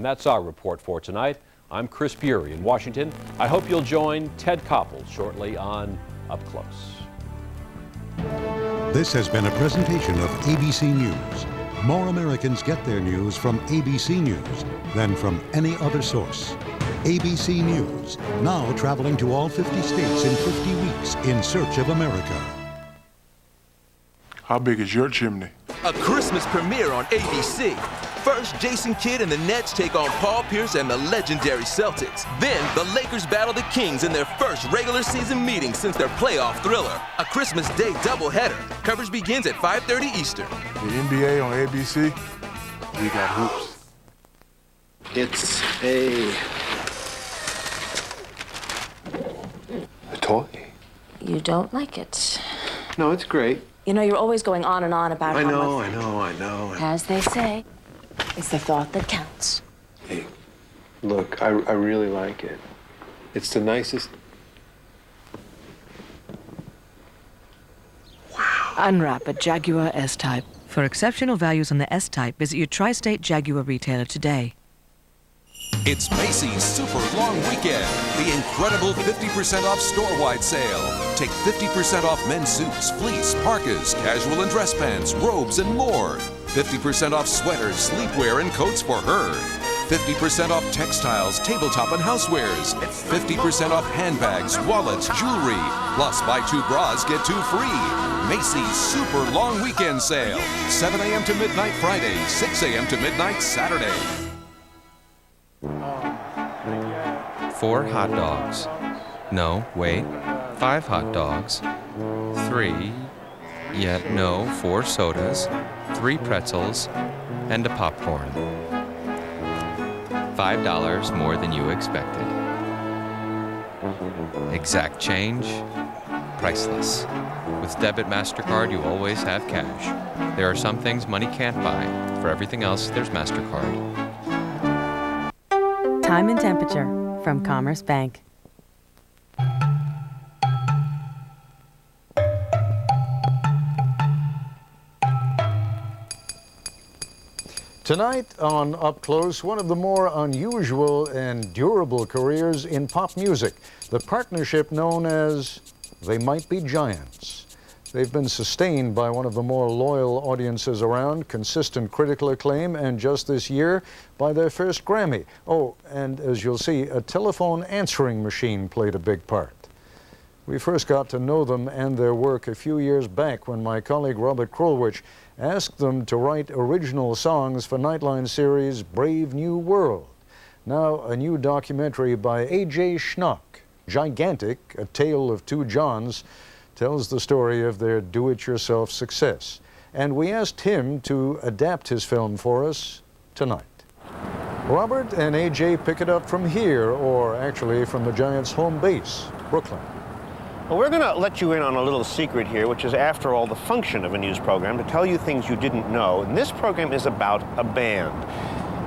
And that's our report for tonight. I'm Chris Bury in Washington. I hope you'll join Ted Koppel shortly on Up Close. This has been a presentation of ABC News. More Americans get their news from ABC News than from any other source. ABC News, now traveling to all 50 states in 50 weeks in search of America. How big is your chimney? A Christmas premiere on ABC. First, Jason Kidd and the Nets take on Paul Pierce and the legendary Celtics. Then, the Lakers battle the Kings in their first regular season meeting since their playoff thriller. A Christmas Day doubleheader. Coverage begins at 5:30 Eastern. The NBA on ABC, we got hoops. It's a toy. You don't like it. No, it's great. You know, you're always going on and on about I how know. much... As they say, it's the thought that counts. Hey, look, I really like it. It's the nicest... Wow. Unwrap a Jaguar S-Type. For exceptional values on the S-Type, visit your tri-state Jaguar retailer today. It's Macy's Super Long Weekend, the incredible 50% off store-wide sale. Take 50% off men's suits, fleece, parkas, casual and dress pants, robes, and more. 50% off sweaters, sleepwear, and coats for her. 50% off textiles, tabletop, and housewares. 50% off handbags, wallets, jewelry. Plus, buy 2 bras, get 2 free. Macy's Super Long Weekend Sale. 7 a.m. to midnight Friday, 6 a.m. to midnight Saturday. 4 hot dogs. No, wait. 5 hot dogs. 3. Yet no, 4 sodas. 3 pretzels. And a popcorn. $5 more than you expected. Exact change. Priceless. With Debit MasterCard, you always have cash. There are some things money can't buy. For everything else, there's MasterCard. Time and temperature from Commerce Bank. Tonight on Up Close, one of the more unusual and durable careers in pop music, the partnership known as They Might Be Giants. They've been sustained by one of the more loyal audiences around, consistent critical acclaim, and just this year by their first Grammy. Oh, and as you'll see, a telephone answering machine played a big part. We first got to know them and their work a few years back when my colleague Robert Krulwich asked them to write original songs for Nightline series Brave New World. Now a new documentary by A.J. Schnock, Gigantic, A Tale of Two Johns, tells the story of their do-it-yourself success. And we asked him to adapt his film for us tonight. Robert and A.J. pick it up from here, or actually from the Giants' home base, Brooklyn. Well, we're going to let you in on a little secret here, which is, after all, the function of a news program, to tell you things you didn't know. And this program is about a band.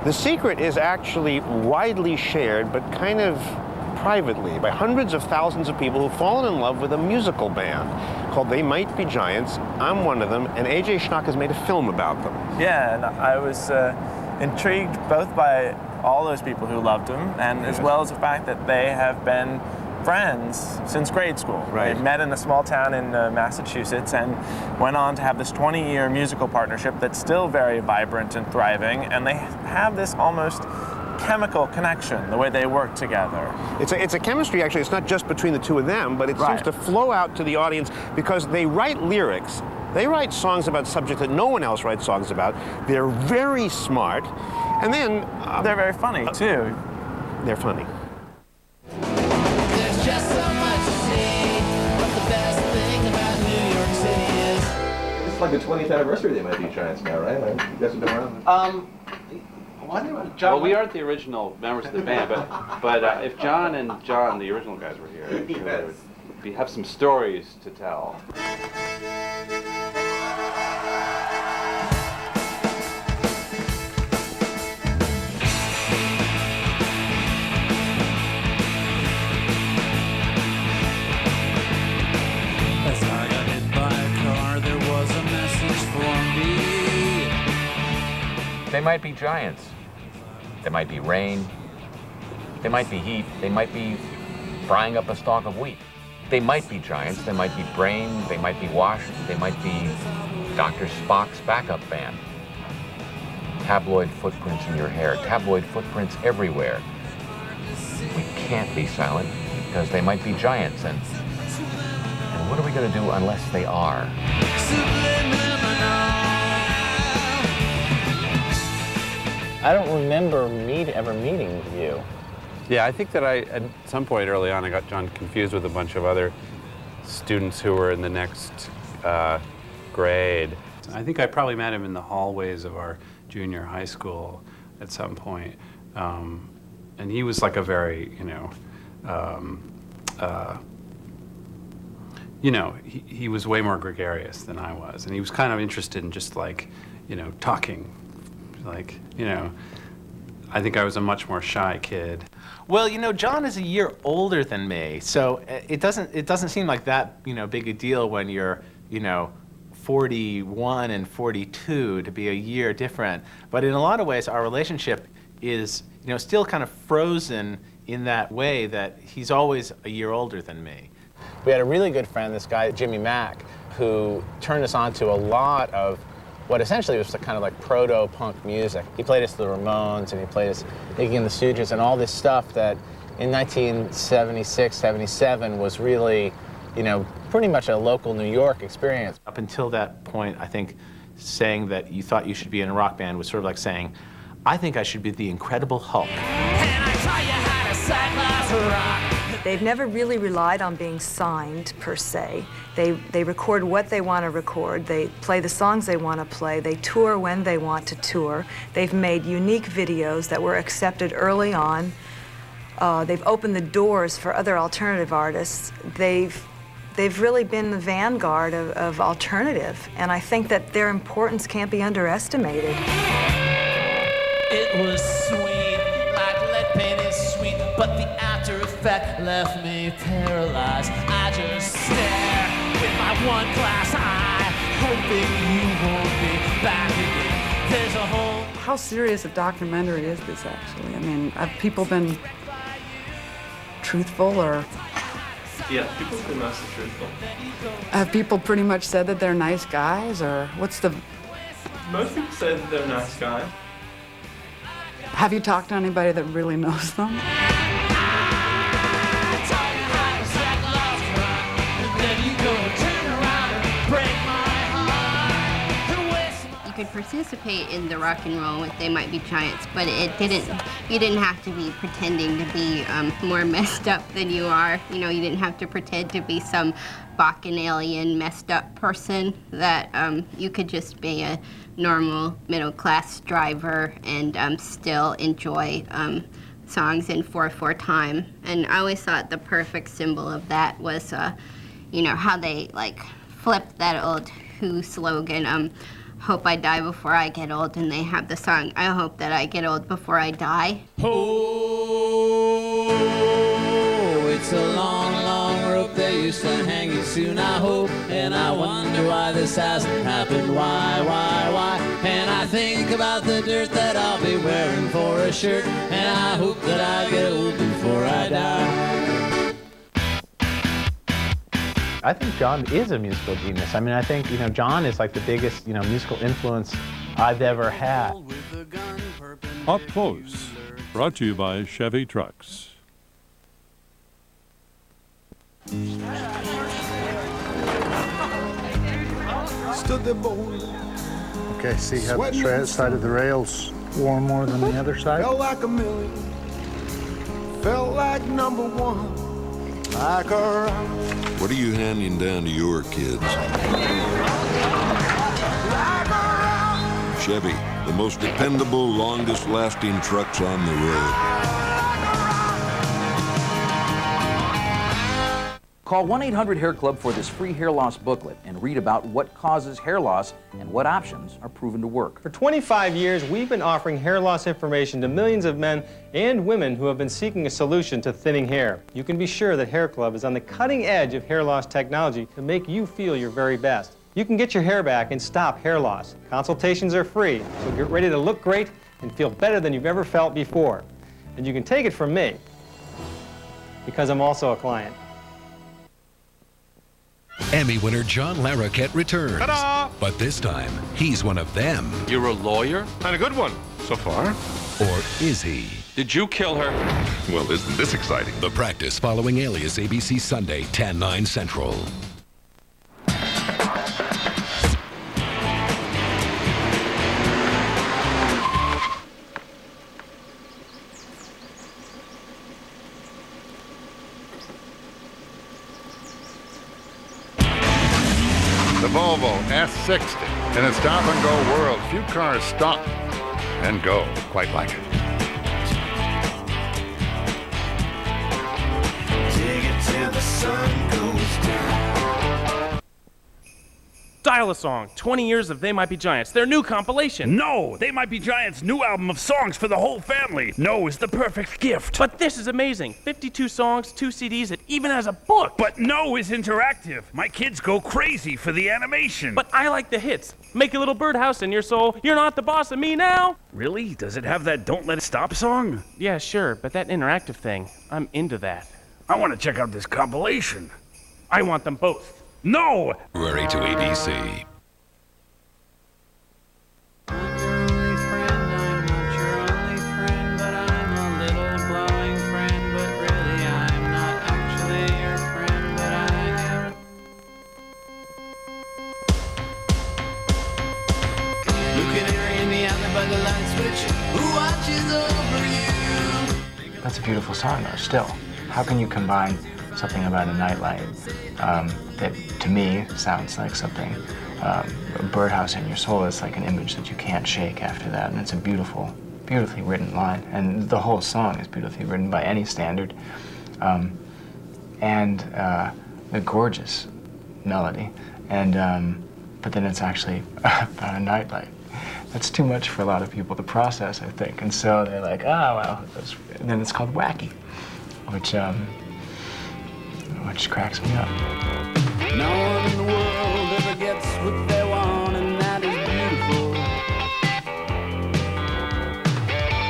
The secret is actually widely shared, but kind of privately, by hundreds of thousands of people who've fallen in love with a musical band called They Might Be Giants. I'm one of them, and A.J. Schnock has made a film about them. Yeah, and I was intrigued both by all those people who loved them, and as well as the fact that they have been friends since grade school. Right. They met in a small town in Massachusetts and went on to have this 20-year musical partnership that's still very vibrant and thriving, and they have this almost chemical connection, the way they work together. It's a chemistry, actually. It's not just between the two of them, but it seems to flow out to the audience because they write lyrics. They write songs about subjects that no one else writes songs about. They're very smart, and then... they're very funny, too. They're funny. There's just so much to see, but the best thing about New York City is... It's like the 20th anniversary They Might Be Giants now, right? Like, you guys have been around. Well, we aren't the original members of the band, but if John and John, the original guys, were here, they would have some stories to tell. As I got hit by a car, there was a message for me. They Might Be Giants. They might be rain. They might be heat. They might be frying up a stalk of wheat. They might be giants. They might be brain. They might be washed. They might be Dr. Spock's backup band. Tabloid footprints in your hair. Tabloid footprints everywhere. We can't be silent because they might be giants. And what are we going to do unless they are? I don't remember ever meeting you. Yeah, I think that at some point early on, I got John confused with a bunch of other students who were in the next grade. I think I probably met him in the hallways of our junior high school at some point. And he was like a very, he was way more gregarious than I was. And he was kind of interested in just like, talking. Like, I think I was a much more shy kid. Well, John is a year older than me, so it doesn't seem like that, big a deal when you're, 41 and 42 to be a year different. But in a lot of ways, our relationship is, still kind of frozen in that way that he's always a year older than me. We had a really good friend, this guy, Jimmy Mack, who turned us on to a lot of what essentially was kind of like proto-punk music. He played us the Ramones, and he played us Iggy and the Stooges, and all this stuff that in 1976, 77 was really, pretty much a local New York experience. Up until that point, I think saying that you thought you should be in a rock band was sort of like saying, I think I should be the Incredible Hulk. They've never really relied on being signed, per se. They record what they want to record. They play the songs they want to play. They tour when they want to tour. They've made unique videos that were accepted early on. They've opened the doors for other alternative artists. They've really been the vanguard of alternative, and I think that their importance can't be underestimated. It was sweet, like lead paint is sweet, but the after effect left me paralyzed. I just stare with my one glass eye, hoping you won't be back again. There's a whole... How serious a documentary is this, actually? I mean, have people been truthful, or... Yeah, people have been mostly truthful. Have people pretty much said that they're nice guys, or what's the... Most people say that they're nice guys. Have you talked to anybody that really knows them? You could participate in the rock and roll with They Might Be Giants, but you didn't have to be pretending to be more messed up than you are. You didn't have to pretend to be some bacchanalian messed up person, that you could just be a normal middle-class driver and still enjoy songs in 4/4 time. And I always thought the perfect symbol of that was, how they flipped that old Who slogan, hope I die before I get old, and they have the song, I hope that I get old before I die. Oh, it's a long, long rope they used to hang you soon, I hope, and I wonder why this hasn't happened, why? And I think about the dirt that I'll be wearing for a shirt, and I hope that I get old before I die. I think John is a musical genius. I mean, I think, John is like the biggest, musical influence I've ever had. Up Close, brought to you by Chevy Trucks. Okay, see how the side of the rails wore more than the other side? Felt like a million, felt like number one, like a rock. What are you handing down to your kids? Chevy, the most dependable, longest-lasting trucks on the road. Call 1-800-HAIR-CLUB for this free hair loss booklet and read about what causes hair loss and what options are proven to work. For 25 years, we've been offering hair loss information to millions of men and women who have been seeking a solution to thinning hair. You can be sure that Hair Club is on the cutting edge of hair loss technology to make you feel your very best. You can get your hair back and stop hair loss. Consultations are free, so get ready to look great and feel better than you've ever felt before. And you can take it from me, because I'm also a client. Emmy winner John Larroquette returns. Ta-da! But this time, he's one of them. You're a lawyer? And a good one, so far. Or is he? Did you kill her? Well, isn't this exciting? The Practice following Alias, ABC Sunday, 10/9 Central. The Volvo S60 in a stop-and-go world. Few cars stop and go quite like it. Dig it till the sun goes down. Dial a Song, 20 years of They Might Be Giants, their new compilation. No, They Might Be Giants' new album of songs for the whole family. No is the perfect gift. But this is amazing. 52 songs, 2 CDs, it even has a book. But No is interactive. My kids go crazy for the animation. But I like the hits. Make a little birdhouse in your soul. You're not the boss of me now. Really? Does it have that Don't Let It Stop song? Yeah, sure, but that interactive thing, I'm into that. I want to check out this compilation. I want them both. No! February to ABC. That's a beautiful song, though, still. How can you combine something about a nightlight that, to me, sounds like something, a birdhouse in your soul is like an image that you can't shake after that, and it's a beautiful, beautifully written line, and the whole song is beautifully written by any standard, and a gorgeous melody, and but then it's actually about a nightlight. That's too much for a lot of people to process, I think, and so they're like, oh, well, and then it's called wacky, which cracks me up. No one in the world ever gets what they want, and that is beautiful.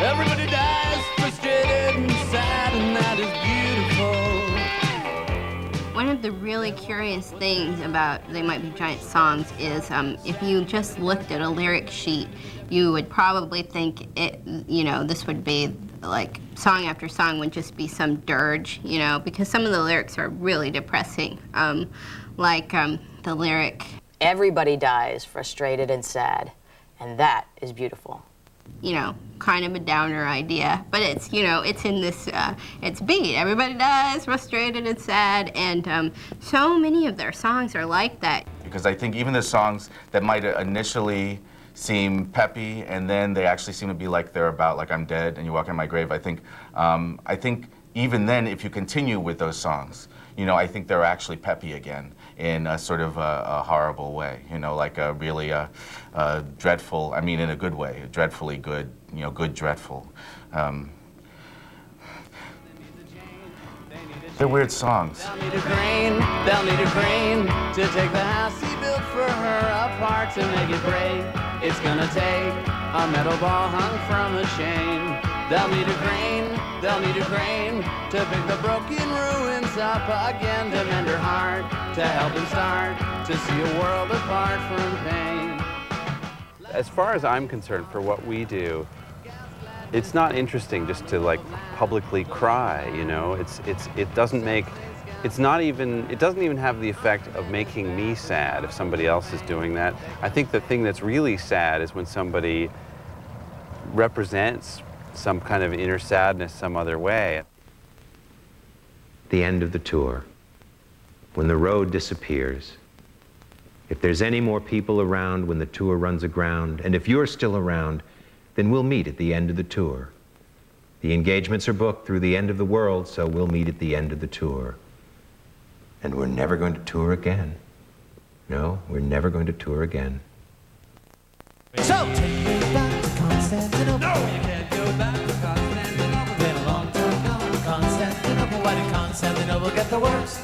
Everybody dies frustrated and sad, and that is beautiful. One of the really curious things about They Might Be Giant songs is if you just looked at a lyric sheet, you would probably think this would be like song after song would just be some dirge, because some of the lyrics are really depressing. Like the lyric, everybody dies frustrated and sad, and that is beautiful. Kind of a downer idea, but it's, it's in this, it's beat. Everybody dies frustrated and sad, and so many of their songs are like that. Because I think even the songs that might initially seem peppy, and then they actually seem to be like they're about like I'm dead and you walk in my grave, I think even then, if you continue with those songs, I think they're actually peppy again in a sort of a horrible way, like a really dreadful, I mean in a good way, dreadfully good, good dreadful. They're weird songs. They'll need a crane to take the house he built for her apart to make it break. It's gonna take a metal ball hung from a chain. They'll need a crane to pick the broken ruins up again, to mend her heart, to help him start to see a world apart from pain. As far as I'm concerned, for what we do, it's not interesting just to like publicly cry, it doesn't even have the effect of making me sad if somebody else is doing that. I think the thing that's really sad is when somebody represents some kind of inner sadness some other way. The end of the tour, when the road disappears, if there's any more people around when the tour runs aground, and if you're still around, then we'll meet at the end of the tour. The engagements are booked through the end of the world, so we'll meet at the end of the tour. And we're never going to tour again. No, we're never going to tour again. So, take me back to Constantinople. No! You can't go back to Constantinople. Been a long time gone. Constantinople, why did Constantinople get the worst?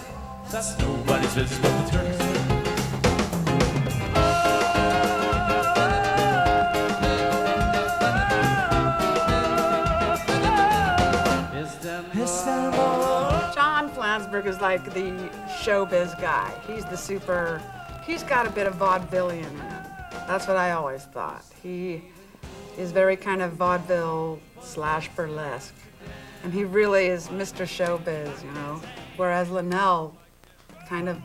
That's nobody's business but the Turks. Flansburgh is like the showbiz guy. He's got a bit of vaudevillian in him. That's what I always thought. He is very kind of vaudeville / burlesque. And he really is Mr. Showbiz, you know? Whereas Linnell kind of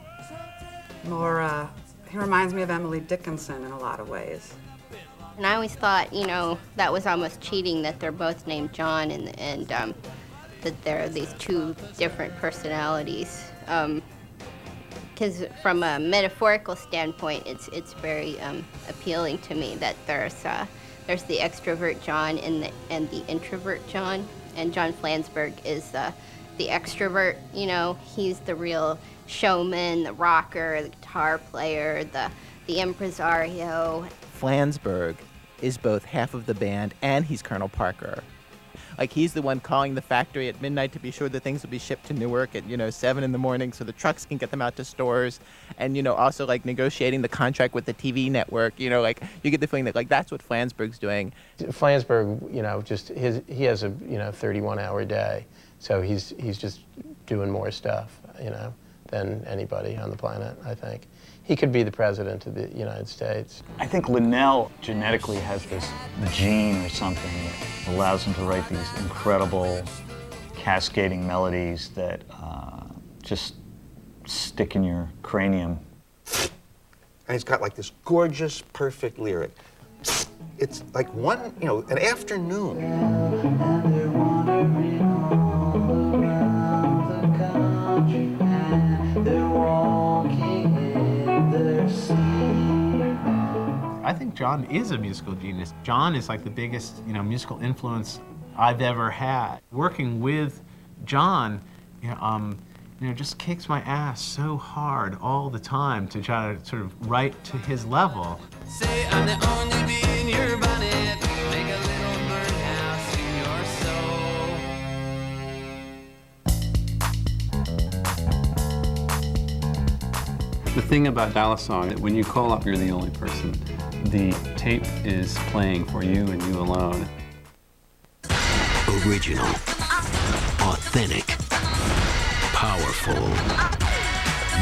more, he reminds me of Emily Dickinson in a lot of ways. And I always thought, you know, that was almost cheating that they're both named John and that there are these two different personalities. Because from a metaphorical standpoint, it's very appealing to me that there's the extrovert John and the introvert John. And John Flansburgh is the extrovert, you know. He's the real showman, the rocker, the guitar player, the impresario. Flansburgh is both half of the band and he's Colonel Parker. Like, he's the one calling the factory at midnight to be sure that things will be shipped to Newark at, 7 in the morning so the trucks can get them out to stores. And, also, like, negotiating the contract with the TV network. You get the feeling that, like, that's what Flansburgh's doing. Flansburgh, he has a, 31-hour day. So he's just doing more stuff, than anybody on the planet, I think. He could be the president of the United States. I think Linnell genetically has this gene or something that allows him to write these incredible cascading melodies that just stick in your cranium. And he's got like this gorgeous, perfect lyric. It's like an afternoon. I think John is a musical genius. John is like the biggest, musical influence I've ever had. Working with John, just kicks my ass so hard all the time to try to sort of write to his level. Say I'm the only bee in your bonnet, make a little birdhouse in your soul. The thing about Dallas Song, that when you call up, you're the only person. The tape is playing for you and you alone. Original, authentic, powerful.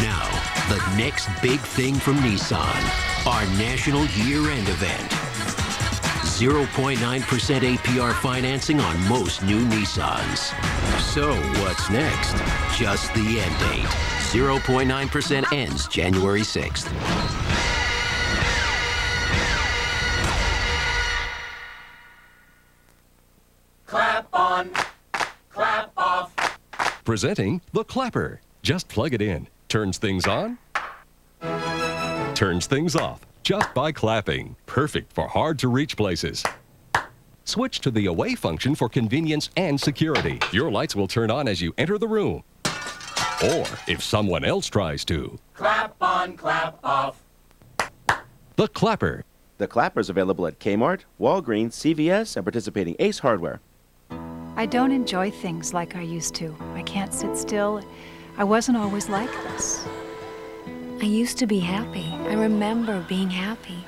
Now, the next big thing from Nissan, our national year-end event. 0.9% APR financing on most new Nissans. So what's next? Just the end date. 0.9% ends January 6th. Clap on, clap off. Presenting the Clapper. Just plug it in. Turns things on, turns things off just by clapping. Perfect for hard-to-reach places. Switch to the away function for convenience and security. Your lights will turn on as you enter the room. Or if someone else tries to. Clap on, clap off. The Clapper. The Clapper is available at Kmart, Walgreens, CVS, and participating Ace Hardware. I don't enjoy things like I used to. I can't sit still. I wasn't always like this. I used to be happy. I remember being happy.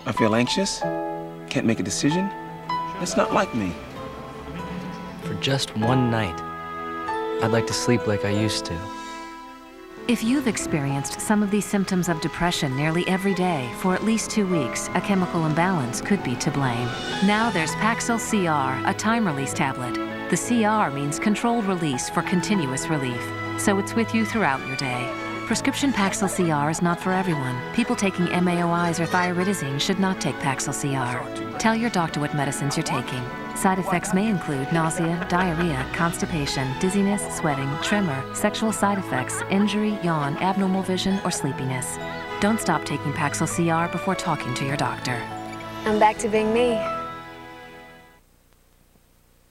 I feel anxious. Can't make a decision. It's not like me. For just one night, I'd like to sleep like I used to. If you've experienced some of these symptoms of depression nearly every day for at least 2 weeks, a chemical imbalance could be to blame. Now there's Paxil CR, a time-release tablet. The CR means controlled release for continuous relief, so it's with you throughout your day. Prescription Paxil CR is not for everyone. People taking MAOIs or thiouridazine should not take Paxil CR. Tell your doctor what medicines you're taking. Side effects may include nausea, diarrhea, constipation, dizziness, sweating, tremor, sexual side effects, injury, yawn, abnormal vision, or sleepiness. Don't stop taking Paxil CR before talking to your doctor. I'm back to being me.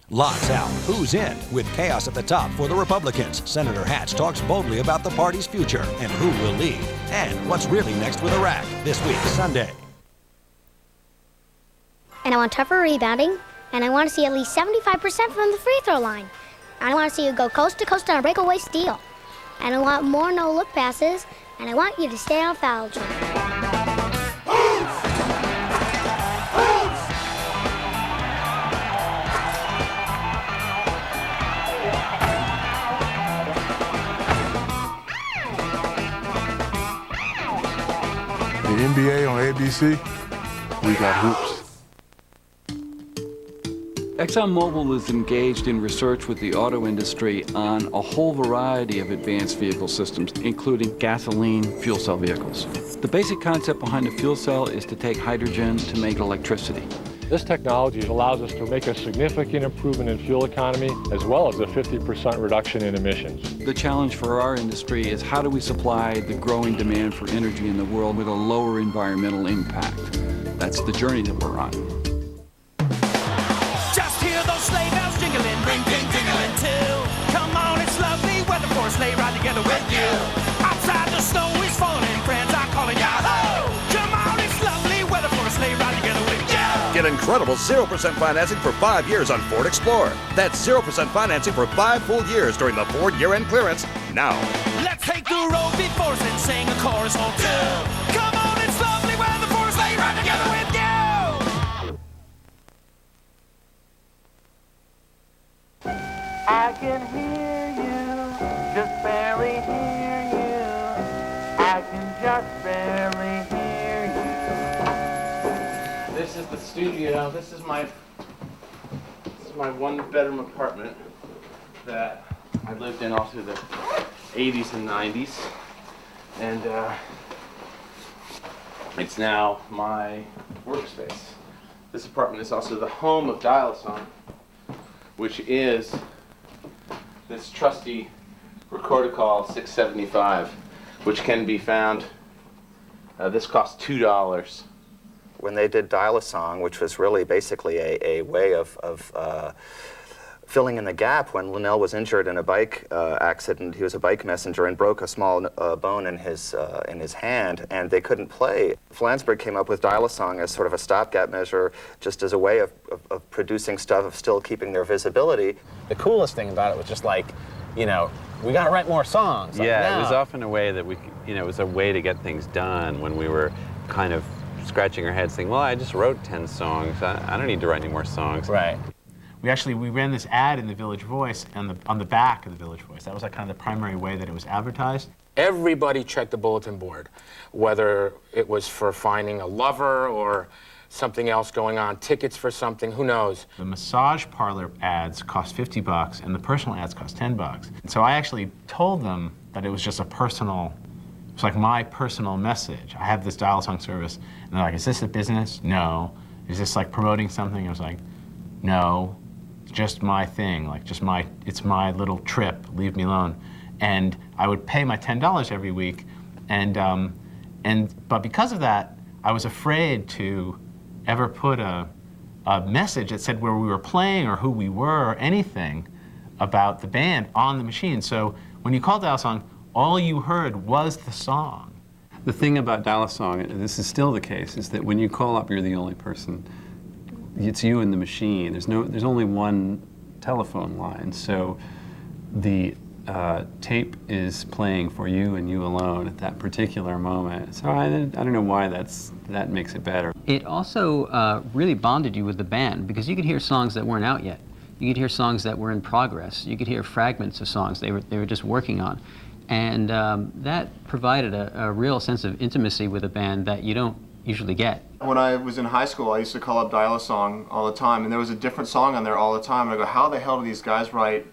Lots out, who's in, with chaos at the top for the Republicans. Senator Hatch talks boldly about the party's future and who will lead. And what's really next with Iraq this week, Sunday. And I want tougher rebounding, and I want to see at least 75% from the free throw line. I want to see you go coast to coast on a breakaway steal. And I want more no-look passes, and I want you to stay on foul line. NBA on ABC. We got hoops. ExxonMobil is engaged in research with the auto industry on a whole variety of advanced vehicle systems, including gasoline fuel cell vehicles. The basic concept behind a fuel cell is to take hydrogen to make electricity. This technology allows us to make a significant improvement in fuel economy, as well as a 50% reduction in emissions. The challenge for our industry is how do we supply the growing demand for energy in the world with a lower environmental impact? That's the journey that we're on. Just hear those sleigh bells jingling, ring ding dingling too. Come on, it's lovely weather for a sleigh ride together with you. Outside the snow is falling, friends are calling yahoo! Come on, it's lovely weather for a sleigh ride together with you. Get incredible 0% financing for 5 years on Ford Explorer. That's 0% financing for 5 full years during the Ford year-end clearance now. Let's take the road before us and sing a chorus or two. Come on, it's lovely weather for a sleigh ride together with you. I can hear you, just barely hear you. I can just barely hear you. This is the studio. This is my one-bedroom apartment that I lived in all through the 80s and 90s. And it's now my workspace. This apartment is also the home of Dial-A-Song, which is this trusty Recordicall 675, which can be found, this costs $2. When they did Dial-A-Song, which was really basically a way of filling in the gap when Linnell was injured in a bike accident. He was a bike messenger and broke a small bone in his hand, and they couldn't play. Flansburgh came up with Dial-A-Song as sort of a stopgap measure, just as a way of producing stuff, of still keeping their visibility. The coolest thing about it was just like, you know, we got to write more songs. Like, yeah, now. It was often a way that we, it was a way to get things done when we were kind of scratching our heads saying, well, I just wrote 10 songs. I don't need to write any more songs. Right. We ran this ad in the Village Voice on the back of the Village Voice. That was like kind of the primary way that it was advertised. Everybody checked the bulletin board, whether it was for finding a lover or something else going on, tickets for something, who knows. The massage parlor ads cost $50 and the personal ads cost $10. And so I actually told them that it was just a personal, it's like my personal message. I have this Dial-A-Song service, and they're like, is this a business? No. Is this like promoting something? I was like, no. Just my thing, like it's my little trip, leave me alone. And I would pay my $10 every week, but because of that, I was afraid to ever put a message that said where we were playing or who we were or anything about the band on the machine. So when you called Dial-A-Song, all you heard was the song. The thing about Dial-A-Song, and this is still the case, is that when you call up, you're the only person. It's you and the machine. There's only one telephone line, so the tape is playing for you and you alone at that particular moment. So I don't know why that makes it better. It also really bonded you with the band because you could hear songs that weren't out yet. You could hear songs that were in progress. You could hear fragments of songs they were just working on, and that provided a real sense of intimacy with a band that you don't usually get. When I was in high school, I used to call up Dial-A-Song all the time, and there was a different song on there all the time. And I go, how the hell do these guys write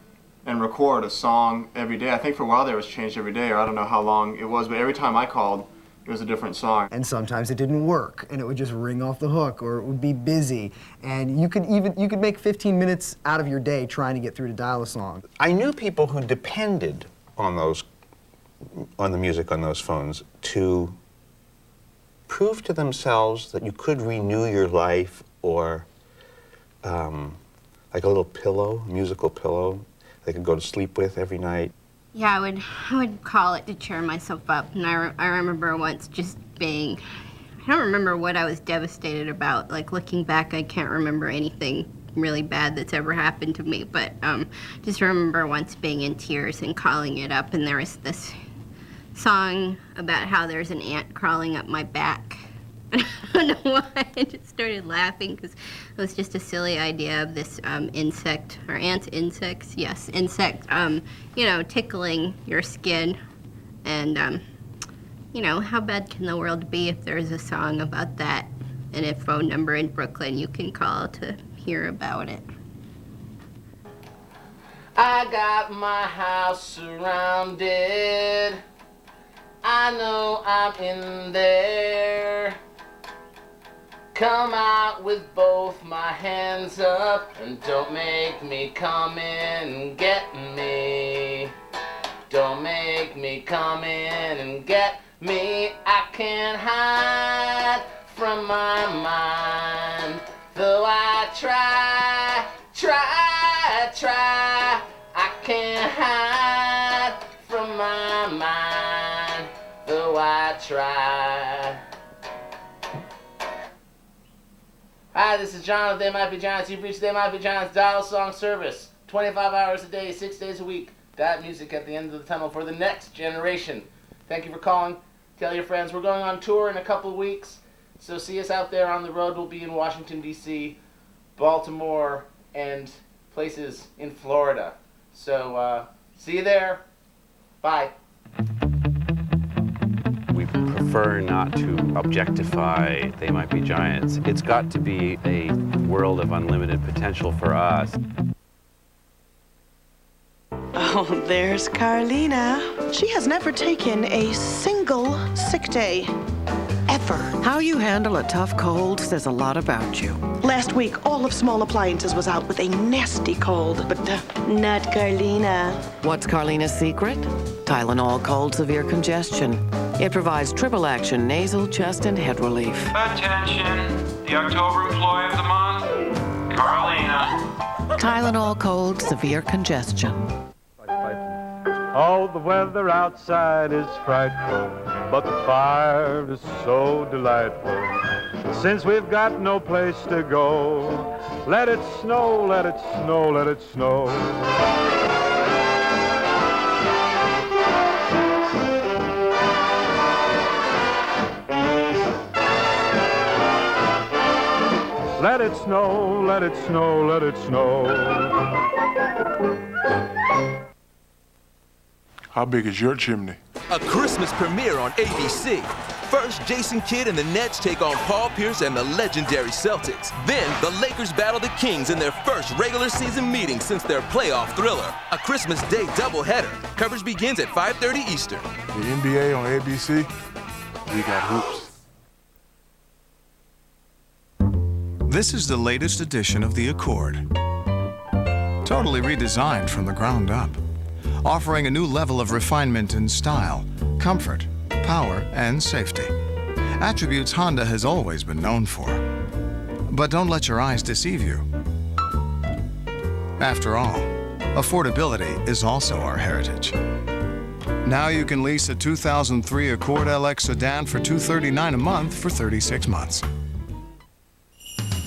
and record a song every day? I think for a while there it was changed every day, or I don't know how long it was, but every time I called, it was a different song. And sometimes it didn't work, and it would just ring off the hook, or it would be busy. And you could make 15 minutes out of your day trying to get through to Dial-A-Song. I knew people who depended on the music on those phones to prove to themselves that you could renew your life, or like a little pillow, musical pillow they could go to sleep with every night. Yeah, I would call it to cheer myself up, and I remember once just being, I don't remember what I was devastated about. Like, looking back, I can't remember anything really bad that's ever happened to me, but just remember once being in tears and calling it up, and there was this song about how there's an ant crawling up my back. I don't know why, I just started laughing because it was just a silly idea of this insect, or insect, you know, tickling your skin. And you know, how bad can the world be if there's a song about that and a phone number in Brooklyn you can call to hear about it? I got my house surrounded. I know I'm in there. Come out with both my hands up and don't make me come in and get me. Don't make me come in and get me. I can't hide from my mind, though I try. I can't hide from my mind, though I try. Hi, this is John of They Might Be Giants. You've reached They Might Be Giants dial song service. 25 hours a day, 6 days a week. That music at the end of the tunnel for the next generation. Thank you for calling. Tell your friends. We're going on tour in a couple of weeks, so see us out there on the road. We'll be in Washington, D.C., Baltimore, and places in Florida. So see you there. Bye. We prefer not to objectify They Might Be Giants. It's got to be a world of unlimited potential for us. Oh, there's Carlina. She has never taken a single sick day. Ever. How you handle a tough cold says a lot about you. Last week, all of Small Appliances was out with a nasty cold, but not Carlina. What's Carlina's secret? Tylenol Cold Severe Congestion. It provides triple action nasal, chest, and head relief. Attention, the October employee of the month, Carlina. Tylenol Cold Severe Congestion. Oh, the weather outside is frightful, but the fire is so delightful. Since we've got no place to go, let it snow, let it snow, let it snow. Let it snow, let it snow, let it snow. How big is your chimney? A Christmas premiere on ABC. First, Jason Kidd and the Nets take on Paul Pierce and the legendary Celtics. Then, the Lakers battle the Kings in their first regular season meeting since their playoff thriller. A Christmas Day doubleheader. Coverage begins at 5:30 Eastern. The NBA on ABC. We got hoops. This is the latest edition of the Accord. Totally redesigned from the ground up, offering a new level of refinement in style, comfort, power, and safety. Attributes Honda has always been known for. But don't let your eyes deceive you. After all, affordability is also our heritage. Now you can lease a 2003 Accord LX sedan for $239 a month for 36 months.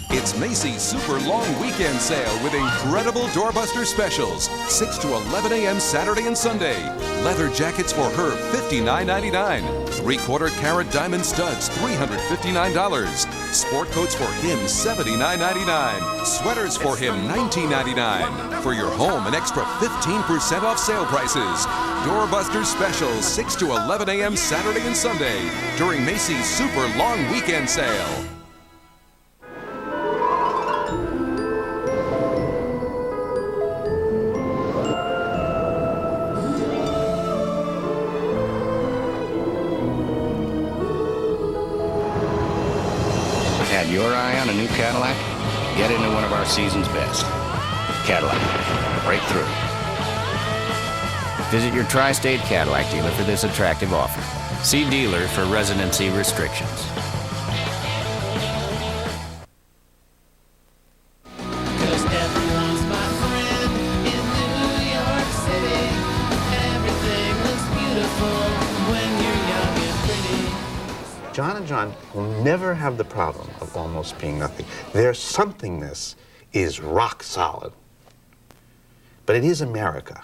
It's Macy's Super Long Weekend Sale with incredible doorbuster specials. 6 to 11 a.m. Saturday and Sunday. Leather jackets for her, $59.99. 3/4 carat diamond studs, $359. Sport coats for him, $79.99. Sweaters for him, $19.99. For your home, an extra 15% off sale prices. Doorbuster specials, 6 to 11 a.m. Saturday and Sunday during Macy's Super Long Weekend Sale. Had your eye on a new Cadillac? Get into one of our season's best. Cadillac, break through. Visit your tri-state Cadillac dealer for this attractive offer. See dealer for residency restrictions. Cause everyone's my friend in New York City. Everything looks beautiful when you're young and pretty. John and John will never have the problem of almost being nothing. Their somethingness is rock solid. But it is America.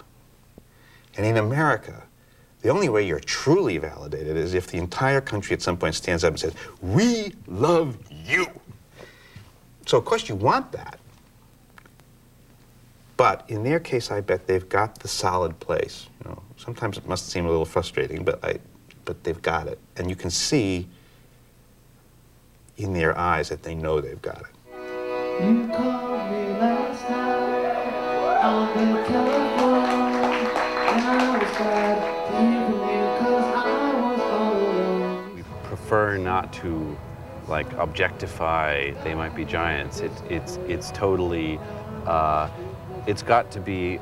And in America, the only way you're truly validated is if the entire country at some point stands up and says, "We love you." So of course you want that. But in their case, I bet they've got the solid place. You know, sometimes it must seem a little frustrating, but but they've got it. And you can see in their eyes that they know they've got it. You called me last night on the telephone, and I was glad to hear from you 'cause I was all alone. We prefer not to like objectify They Might Be Giants. It's totally, it's got to be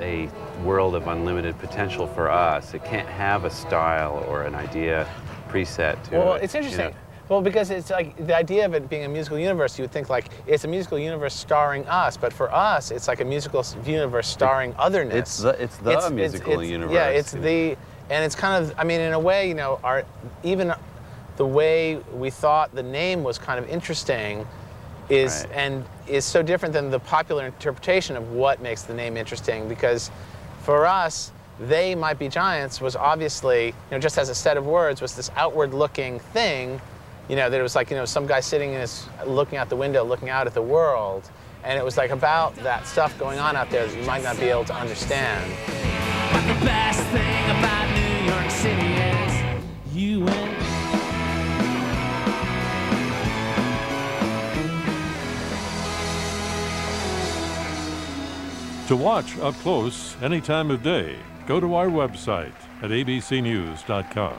a world of unlimited potential for us. It can't have a style or an idea preset to it. Well, it's interesting. You know? Well, because it's like the idea of it being a musical universe, you would think like it's a musical universe starring us, but for us, it's like a musical universe starring otherness. It's the musical universe. Yeah, it's the, and it's kind of, I mean, in a way, you know, even the way we thought the name was kind of interesting is, and is so different than the popular interpretation of what makes the name interesting, because for us, They Might Be Giants was obviously, you know, just as a set of words, was this outward-looking thing. You know, that it was like, you know, some guy sitting in his, looking out the window, looking out at the world. And it was like about that stuff going on out there that you might not be able to understand. But the best thing about New York City is you and To watch up close any time of day, go to our website at abcnews.com.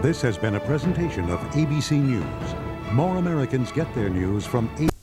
This has been a presentation of ABC News. More Americans get their news from ABC.